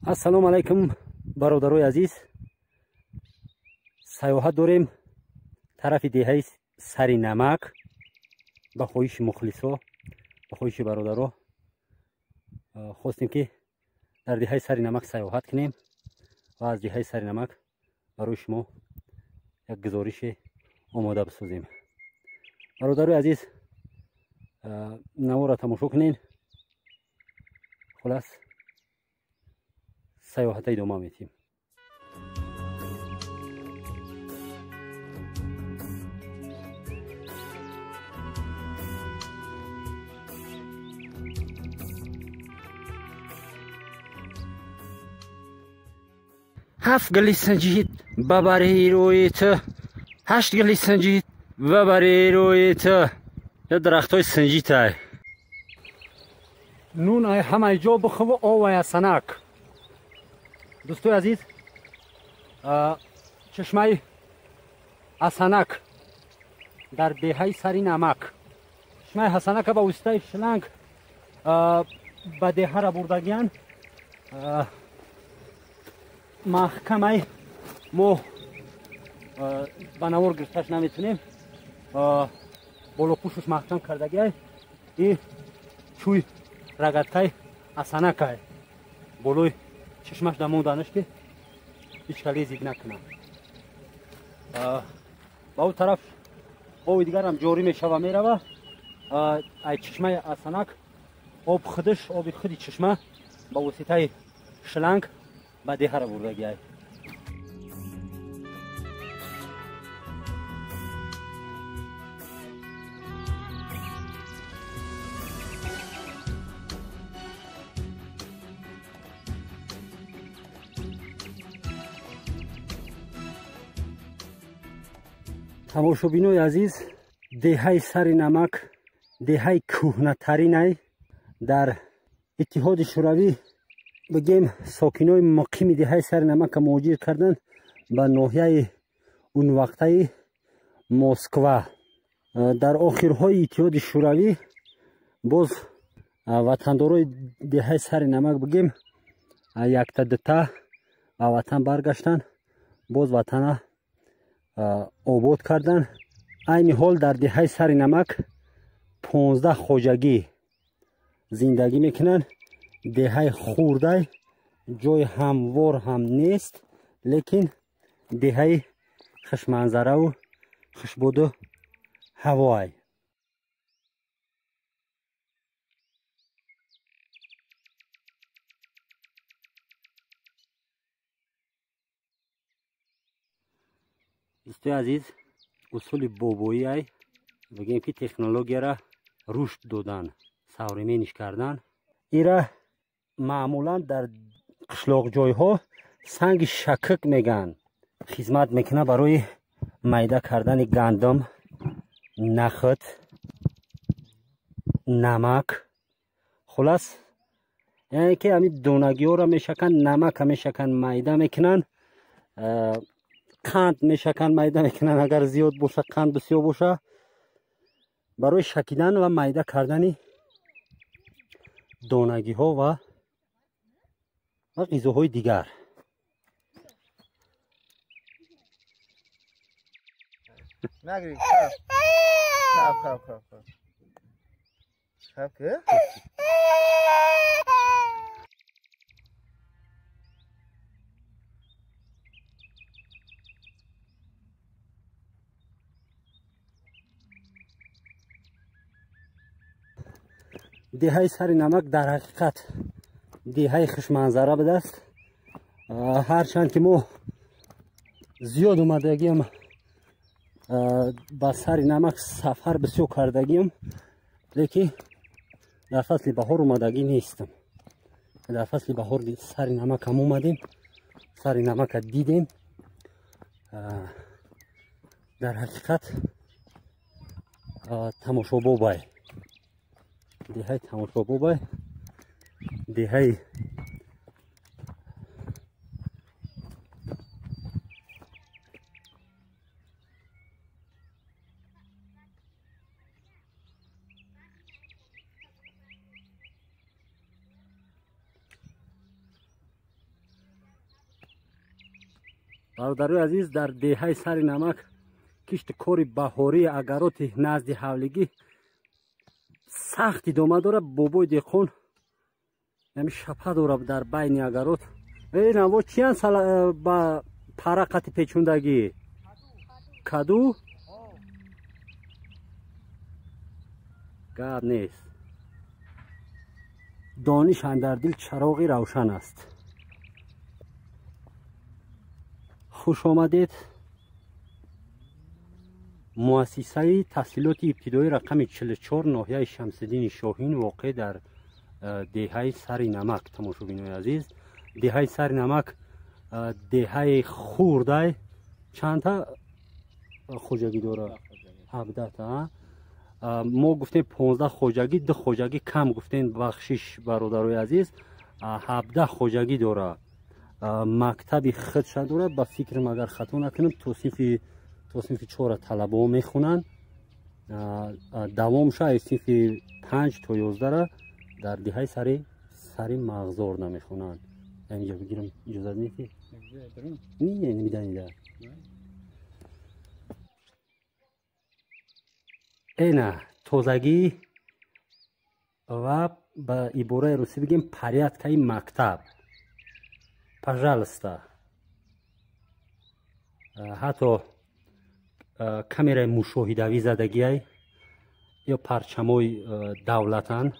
ассалому алайкум бародарои азиз. саёҳат дорем тарафи деҳаи Сари Намак. ба хоҳиши мухлисо, ба хоҳиши бародаро хостем ки дар деҳаи Сари Намак саёҳат кунем ва аз деҳаи Сари Намак барои шумо як гузорише омода бисозем. бародарои азиз, наворо тамошо кунен. хулас саёҳата идома метим. هفت گلی سنجید ببری روی تو، 8 گلی سنجید ببری روی تو. یا درخت های سنجید های نون های همه جا بخو آوای سنک. دوستوی عزیز، چشمه حسنک در دهه سری نمک. چشمه حسنک با وسیله شلنگ به دهه را بردگیان. محکمه ما به نوار گرفتش نمیتونیم. بالا پوشش محکم کردگی این چوی رگتکای حسنک بالوی چشمش دمون دانش که هیچ کلی زید نکنم. با اون طرف آب دیگر هم جاری میشه و میره و ای چشمه حسنک آب خودش آب خودی چشمه با واسطه شلنگ به دیه را برده گیاه. тамошобинои азиз, деҳаи Сари Намак деҳаи кӯҳнатаринай дар иттиҳоди шӯравӣ бигем сокинои муқими деҳаи Сари Намака муҳоҷир кардан ба ноҳияи унвақтаи Москва. дар охирҳои иттиҳоди шӯравӣ боз ватандорои деҳаи Сари Намак бигем якта дута ба ватан баргаштанд, боз ватана обод кардан. айни ҳол дар деҳаи Сари Намак 15 хоҷагӣ зиндагӣ мекунанд. деҳаи хурдай ҷои ҳамвор ҳам нест, лекин деҳаи хушманзараву хушбоду ҳавоай. дӯстои азиз, усули бобоиай бигем ки технологияра рушд додан, савремениш кардан. ира маъмулан дар қишлоқҷойҳо санги шакк меган, хизмат мекуна барои майда кардани гандум, нахот, намак. хулас яъне ки ҳамин донагиҳоро мешаканд, намака мешаканд, майда мекунанд, қанд мешаканд, майда мекунанд. агар зиёд боша, қанд бисёр боша, барои шакидан ва майда кардани донагиҳо ва ғизоҳои дигар. نگری خب که деҳаи Сари Намак дар ҳақиқат деҳаи хушманзара будааст. ҳарчанд ки мо зиёд омадагием ба Сари Намак сафар бисёр кардагием, лекин дар фасли баҳор омадагӣ нестам. дар фасли баҳор Сари Намакам омадем, Сари Намака дидем. дар ҳақиқат тамошобобай, деҳаи тамошобобай, деҳаи برادرای عزیز، در دههای ساری نمک کشت کاری بهاری اگرات نزد حولگی سخت ادامه داره. بابای دهقان یعنی شپه داره در بین اگرات. این نوا چی هست با پرقت پیچوندگی؟ کدو؟ گپ نیست. دانش اندر دل چراغی روشن است. خوش آمدید. مؤسسه تحصیلات ابتدایی رقم 44 ناحیه شمس‌الدین شاهین واقع در دههای ساری نمک. تماشاگران عزیز، دههای ساری نمک دههای خورده چند تا خوجگی داره؟ 17 تا. ما گفتیم 15 خوجگی، 2 خوجگی کم گفتین بخشش برادرای عزیز. 17 خوجگی داره. مکتبی خودش داره. با فکر مگر خطا نکنم توصیف 4 طلبه ها میخونن. دوامش از صنف 5 تا 11 را در دههای سری مغزار نمیخونن. اینجا بگیرم اجازه نیستی؟ نه نمیدن. اینه تازگی و با عباره روسی بگیم پریاتکای مکتب. پژالستا. حتی کامرای مشاهده‌ای زدگی یا پرچمای دولتان،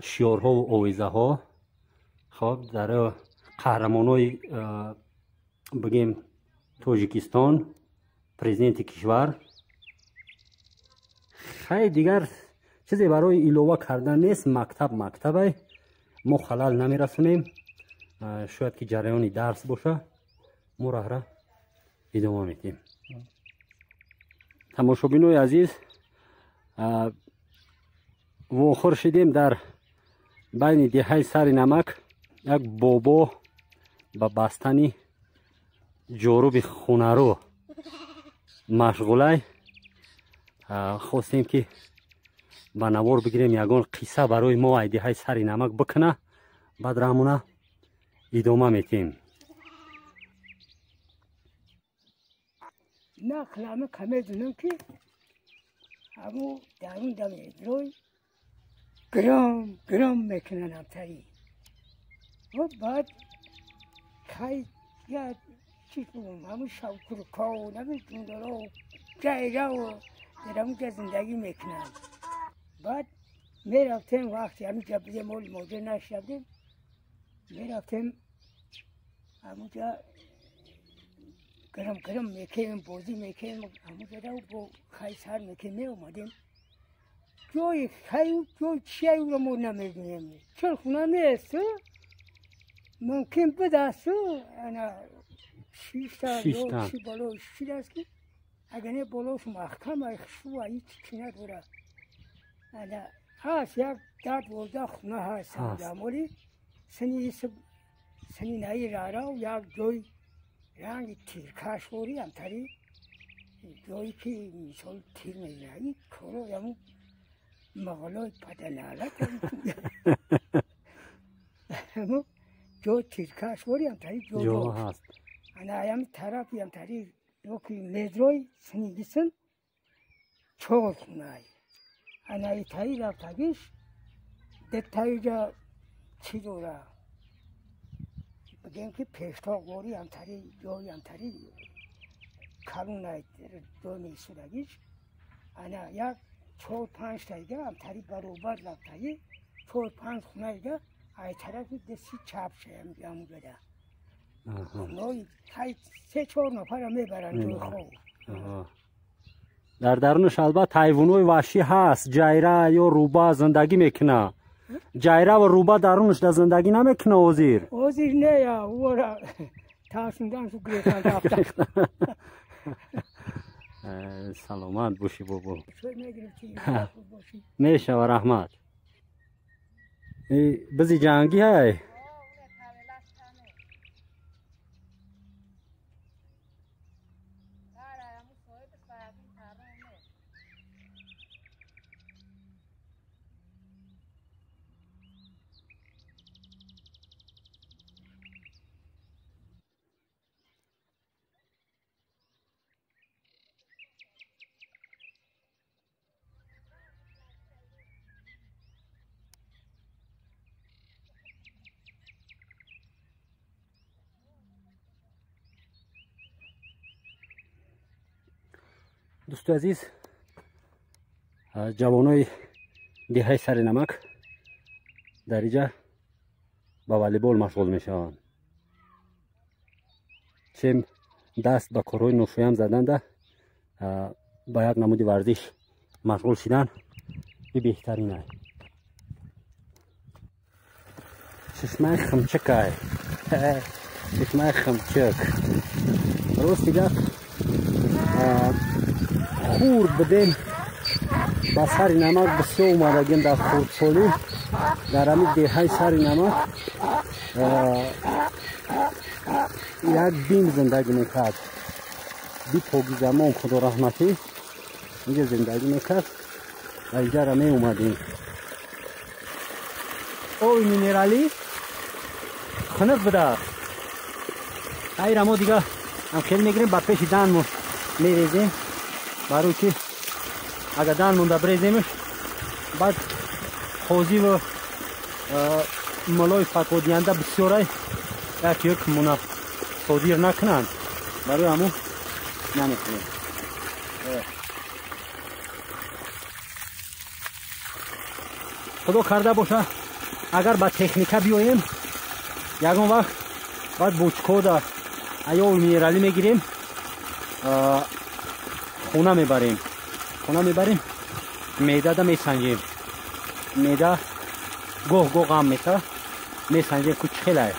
شیارها و آویزه ها. خب در قهرمانای بگیم تاجیکستان، پرزیدنت کشور. خیلی دیگر چیزی برای علاوه کردن نیست. مکتبه ما خلال نمیرسونیم. شاید که جریان درس باشه، ما را ادامه میدیم. تماشاگران عزیز، واخر شدیم در بین دههای ساری نمک. یک بابا با بستنی جاروب خونه رو مشغوله. خواستیم که با نوار بگیریم یگان قصه برای ما دههای ساری نمک بکنه، بعد رامونه ادامه میتیم. نه کلامه کمی دونم که همو درون دم ادروی گرام میکنن همتری. و بعد که یا چیز بگم همو شوکرکا و نمیدون داره و جایره و درمون که زندگی میکنن. بعد میرفتیم وقتی همین جا بودیم مول موجه نشدیم، میرفتیم همونجا گرم میکنیم، بازی میکنیم. همونجا رو با خیلی سر میکنیم. میومدیم جای خیلی جای چیه او رو ما نمیدونیم. چرا خونه نیست؟ ممکن بدست انا 6 تا یا چی بالا چی دست که اگر نه بالاش محکم ایخشو هیچ چی نداره. انا هست یک 10-12 خونه هست همولی سنی نایی رارا و یک جای رنگ تیرکشوری همتری جایی که مثال تیر میزنه. این کارو همون مغالای پدنالت همون جای تیرکشوری همتری جا هست. انا همین طرفی همتری روکی مدروی سنیگیسن 4 خونه. انا ای تایی رفتگیش دتایی جا چی دوره بگیم که پیشتاق واری همتری جایی همتری کلون جای میسودگیش. انا یک 4-5 تایگه همتری بروبر رفتگی 4-5 خونه دیگه ای طرفی دستی چپ شیم همون بده. خونه 3-4 نفر میبرن جای خوب. در درونش البته حیوانات وحشی هست. جایره یا روبا زندگی میکنه. جایره و روبا درونش در زندگی نمیکنه. وزیر نه یا ورا تاسندان شو گریتان رفتن. سلامت باشی بابا. میشه و رحمت. بزی جنگی های دوستو عزیز، جوانای دهه ساری نمک در اینجا با والیبال مشغول میشن. چه دست به کارهای نوشویم زدن با یک نمود ورزش مشغول شدن بهترینه. چشمه خمچک چشمه خمچک روز دیگه خورد بدیم با ساری نمک بسیار اومدگیم در خردسالی در همین دهه ساری نمک یک بیم زندگی میکرد. بی پاگی زمان خدا رحمتی اینجا زندگی میکرد و اینجا را می اومدیم. اوی مینرالی خنک بده. این را ما دیگه هم خیلی میگیریم با پیش دن میریزیم برای که اگر دن مونده بریزیمش بعد خوزی و ملای فتوا دینده بسیاره یک مونه صادیر نکنند برای همون نمیکنیم. خدا کرده باشه اگر با تکنیکه بیاییم یکم وقت باید بوچکو در ایال مینرالی میگیریم خونه میبریم میده دا میسنجیم. میده گوه غم میشه میسنجیم که چخیله.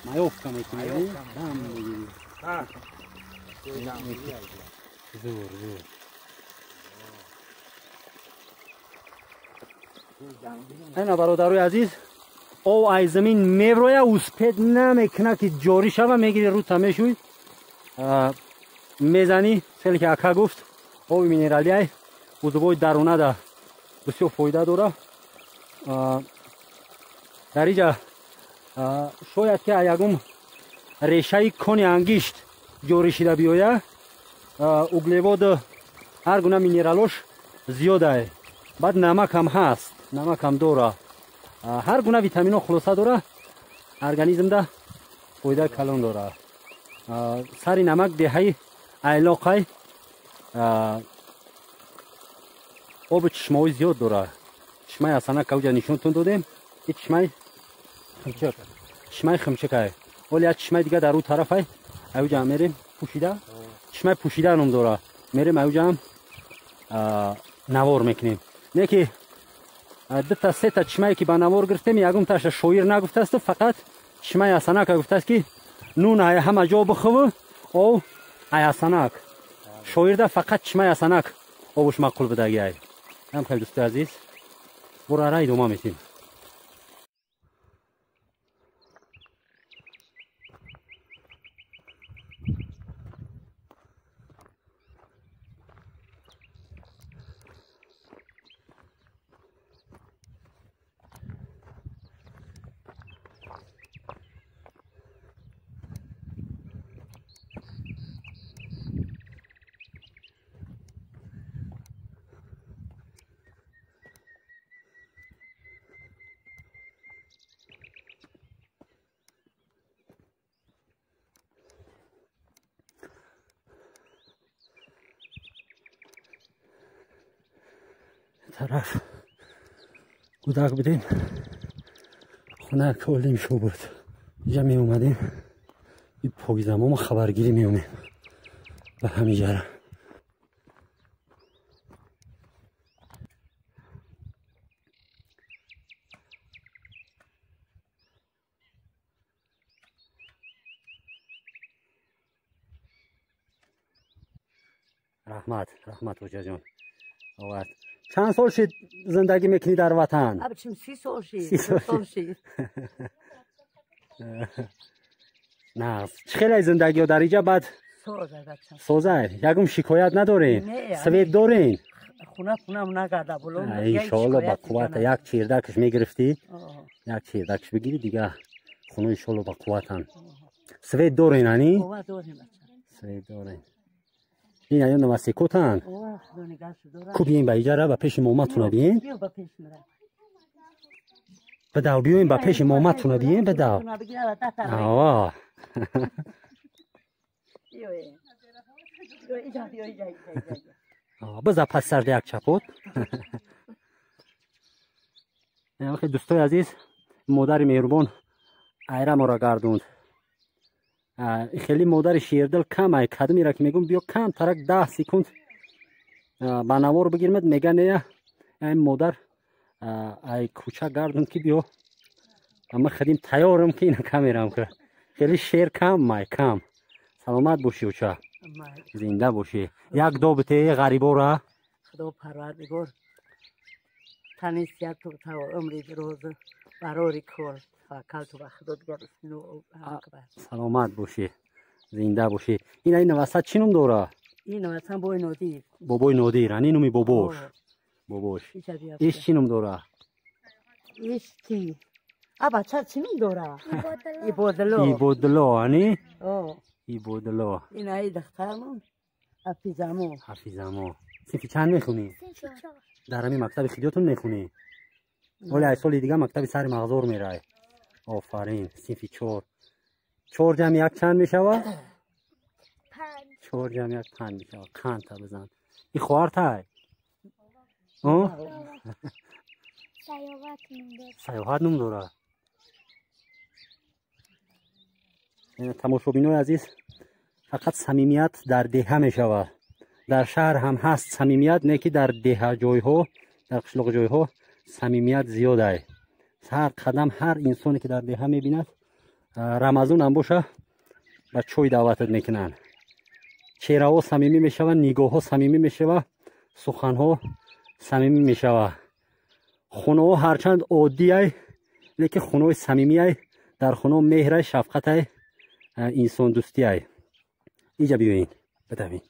مایوف کمی کنی؟ دام میگیری. زور. اینا برادرای عزیز، او ای زمین میبرویه و سپید نمیکنه که جاری شوه میگیری رو تمیشوی میزنی. خیلی که اکا گفت او مینرالی های عضوای درونه ده بسیار فایده داره. در اینجا شاید که یکم ریشه کنی انگشت جوری شده بیایه اوگلیواد هر گونه مینرالاش زیاده. بعد نمک هم هست، نمک هم داره، هر گونه ویتامین ها خلاصه داره. ارگانیسم ده فایده کلان داره. ساری نمک دهی علاقه آب چشمای زیاد داره. چشمه اصلا که اوجا نشونتون دادیم. این چشمه خمچک ولی از چشمه دیگه در اون طرف های اوجا میریم پوشیده. چشمه پوشیده هم داره. میریم اوجا هم نوار میکنیم. نه که دو تا سه تا چشمه که با نوار گرفتیم یکم تاش شویر نگفته است، فقط چشمه اصلا که گفته است که نون های همه جا بخواه او ایاسانک شویر ده فقط چشمه ایاسانک آبش مقبول بدگی های. هم خیلی دوست عزیز برای رای دوما میتیم. طرف گودک بدیم خونه کلیم شو بود. اینجا می اومدیم این پاگی زمان خبرگیری می اومیم به همین جره. رحمت حجا جان آورد. چند سال شد زندگی میکنی در وطن؟ ابچم 30 سال شد. نه خیلی زندگی ها در اینجا بعد سوزه یکم شکایت ندارین؟ سوید دارین؟ خونه نگرده بلون انشاءالله با قوت یک چیردکش میگرفتی یک چیزکش بگیری دیگه خونه شلو با قوتن. سوید دارین هنی؟ اوه داریم بچه. سوید دارین. این ایون نمسته کتن؟ اوه خدا نگهش دارم. کو بیاین با ایجاره با پیش مامتون بیاین؟ بیا با پیش میره. بدو بیاین با پیش مامتون بیاین بدو. آواه. بذار پس سرد یک چپوت. دوستای عزیز مادر مهربان ایره ما را گردوند. خیلی مادر شیردل کم ای کدمی را که میگم بیا کم ترک 10 سکند با نوار بگیرمد میگه نه این مادر ای کوچه گردوند که بیا اما خدیم تیارم که اینه کمیرم که خیلی شیر کم مای کم. سلامت باشی اوچه زنده باشی. یک دو بته غریبا را خدا پروردگار تنیسیت تو عمری دراز براری کار فکر تو خدا دیگر سلامت باشی زنده باشی. این وسط چی نام داره؟ این وسط بوی نادیر. بابای نادیر هنی نومی باباش. باباش ایش چی نام داره؟ ایش کی؟ بچه چی نام داره؟ ایبادلا. ایبادلا هنی؟ ایبادلا. این ای دخترمون حفیظمو. حفیظمو. صنفی چند میخونی؟ در همین مکتب خیلیاتون میخونی؟ ولی ای سال دیگه مکتب سر مغزور میره. آفرین. صنفی 4. 4 جمع یک چند میشوه؟ 5. 4 جمع یک 5 میشوه. کند تا بزن. این خوار تای؟ سايوهات نم داره. تماشابینای عزیز فقط صمیمیت در دهه میشود. در شهر هم هست صمیمیت، نه که در دهه جای ها در قشلاق جای ها صمیمیت زیاد است. هر قدم هر انسانی که در دهه میبیند رمضان هم باشه و چای دعوتت میکنن. چهره ها صمیمی میشود، نگاه ها صمیمی میشود، سخن ها صمیمی میشود. خونه ها هرچند عادی است لیکن خونه های صمیمی است. در خونه مهر شفقت است، انسان دوستی است. اینجا بیاین بدوین.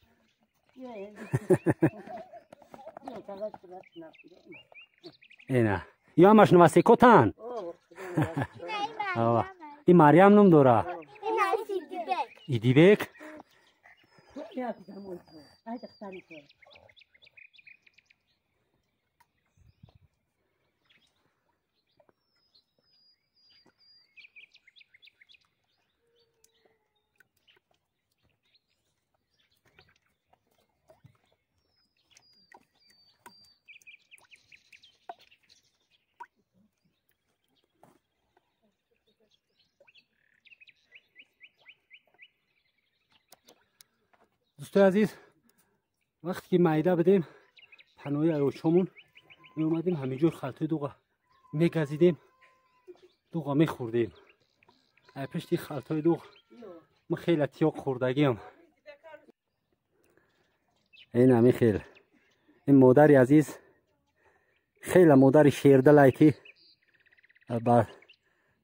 اینا یا همش نوسته کتن. این مریم نم داره. ایدیبک. دوستای عزیز وقتی که معده بدیم پناهی ایوچامون می اومدیم همینجور خلطه دوغا میگزیدیم، دوغا میخوردیم. ای پشتی خلطه دوغ ما خیلی تیاق خوردگیم. این همی خیلی این مادری عزیز خیلی مادری شیردل که با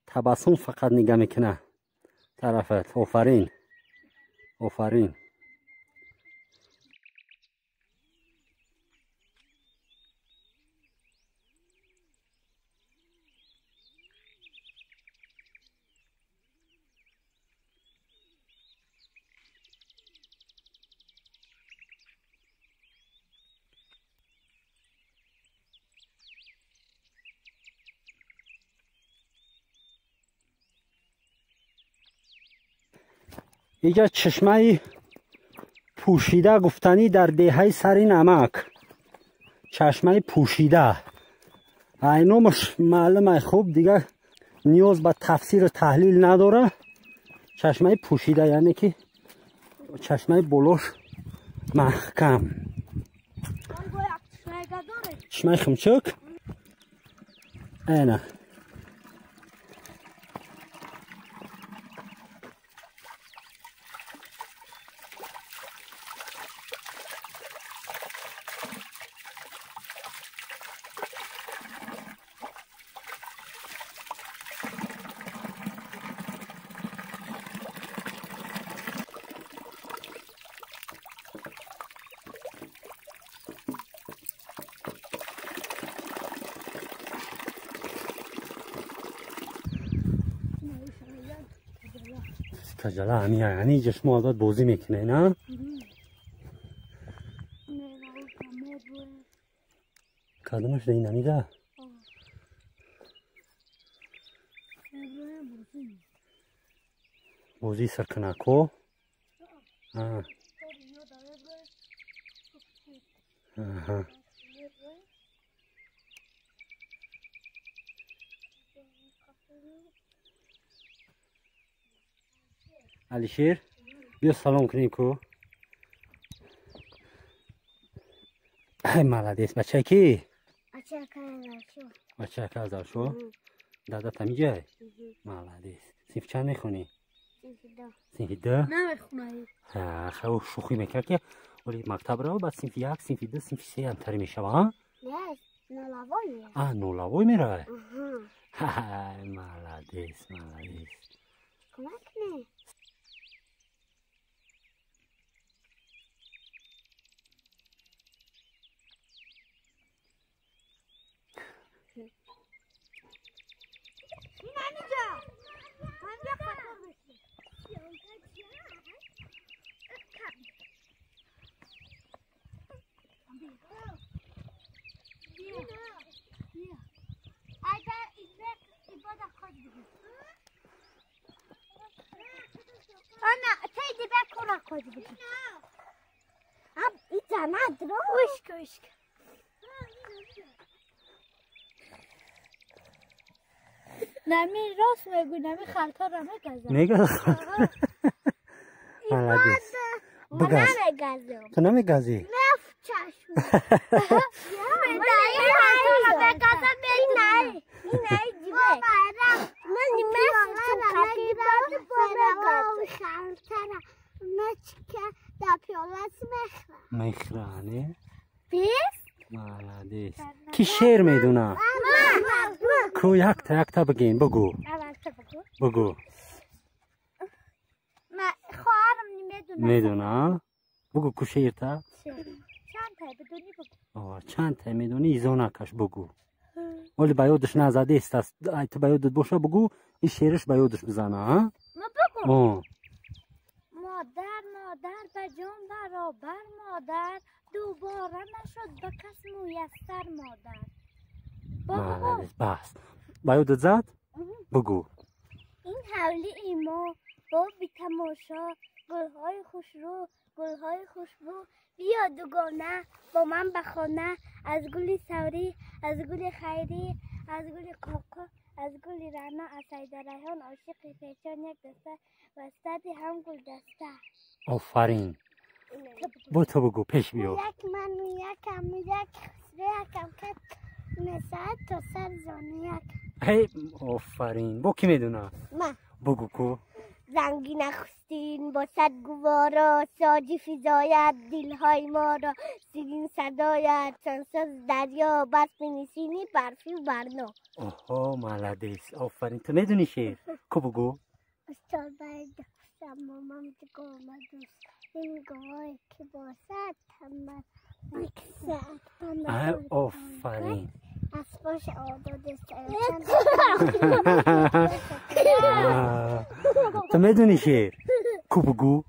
تبسم فقط نگاه میکنه طرفت. آفرین آفرین. اینجا چشمه پوشیده گفتنی در دهه سری نمک. چشمه پوشیده اینومش معلومه خوب دیگه نیاز به تفسیر و تحلیل نداره. چشمه پوشیده یعنی که چشمه بلوش محکم. چشمه خمچک اینه. استجلا همی یعنی جشم آزاد بازی میکنه نه؟ کدومش ده این نمیده؟ بازی سرکنکو؟ آه آها علیشیر بیا سلام کنیم کو ای مالادیس بچه کی؟ بچه که ازار شو؟ دادا تمی جای؟ مالادیس سیف چند میخونی؟ سیف ده؟ نمیخونم خیلی شوخی میکرد که ولی مکتب رو بعد سیف یک، سیف دو، سیف سه همتری میشه ها؟ نه نولاوی میره آه نولاوی میره؟ های مالادیس کمک نه Ana, tej dibə kora koydu. Ab, itana dro. Uşk. نمی راست میگو نمی خلطه را میگذم میگذم مالادیس بگذ تو نمیگذی؟ نف چشم من بگذم این جیبه من مثل تو کبی خلطه مچکه در پیالت میخرانه؟ بیست؟ مالادیس کی شعر میدونه؟ کو یک تا بگین بگو بگو خواهرم میدونه بگو کو شعر تا؟ چند تا بدونی بگو چند تا میدونی ایزا نکش بگو ولی با یادش نزده است تو با یادت باشه بگو این شعرش با یادش بزنه ها؟ ما بگو مادر به جان برابر مادر دوباره نشد به کس میسر مادر مالادیس بس با یادت زد؟ بگو این حولی ایما با بی تماشا گلهای خوشرو گلهای خوشبو بیا دوگانه با من به خانه از گل ساری از گل خیری از گل کاکا از گل رنا از سید ریحان عاشق پیچان یک دسته و صدی هم گل دسته آفرین با تو بگو پیش بیا یک من یک یکم که مثل تا سر زانو یک هی آفرین با کی میدونه؟ من بگو کو زنگی نخستین با صد گوارا ساجی فضایت دلهای ما را سیگین صدایت سنساز دریا بس بینیسینی برفی و برنا آها مالادیس آفرین تو میدونی شعر کو بگو استاد باید دستم مامم دیگه آمد دوست این گوهایی که باسد تمام مکسد آفرین از باش آداد تو میدونی شعر کو بگو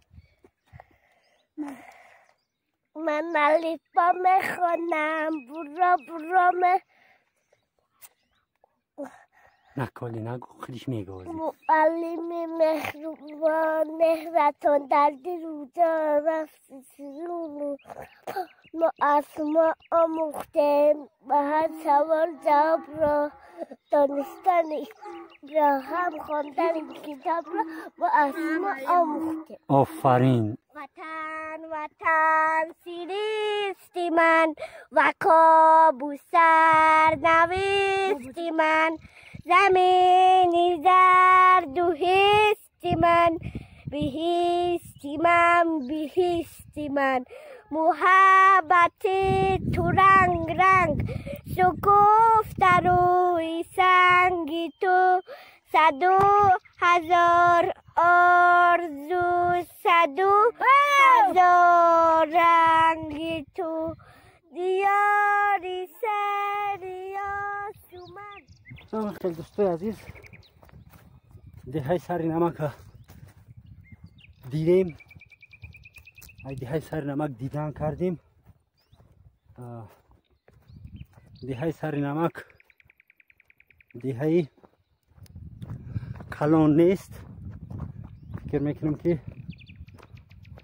من علیفا میخونم برا نکالی نگو خیلیش میگوزی معلم مهربان مهرتان در روزا رفت سرونو ما اسما آموختیم به هر سوال جواب را دانستن را هم خواندن کتاب را با اسما آموختیم آفرین وطن سیریستی من و کابوسر نویستی من زمینی زرد و هستی من بهیستی من محبتی تو رنگ شکفته روی سنگی تو 100,000 آرزو 100,000 رنگی تو دیاری سری آسومن خیلی دوستای عزیز دههای ساری نمک دیدیم دهه ساری نمک دیدن کردیم. دهه ساری نمک دهه کلان نیست. فکر میکنم که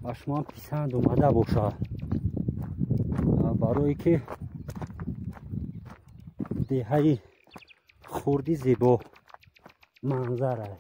با شما پسند اومده باشه، برای که دهه خوردی زیبا منظره.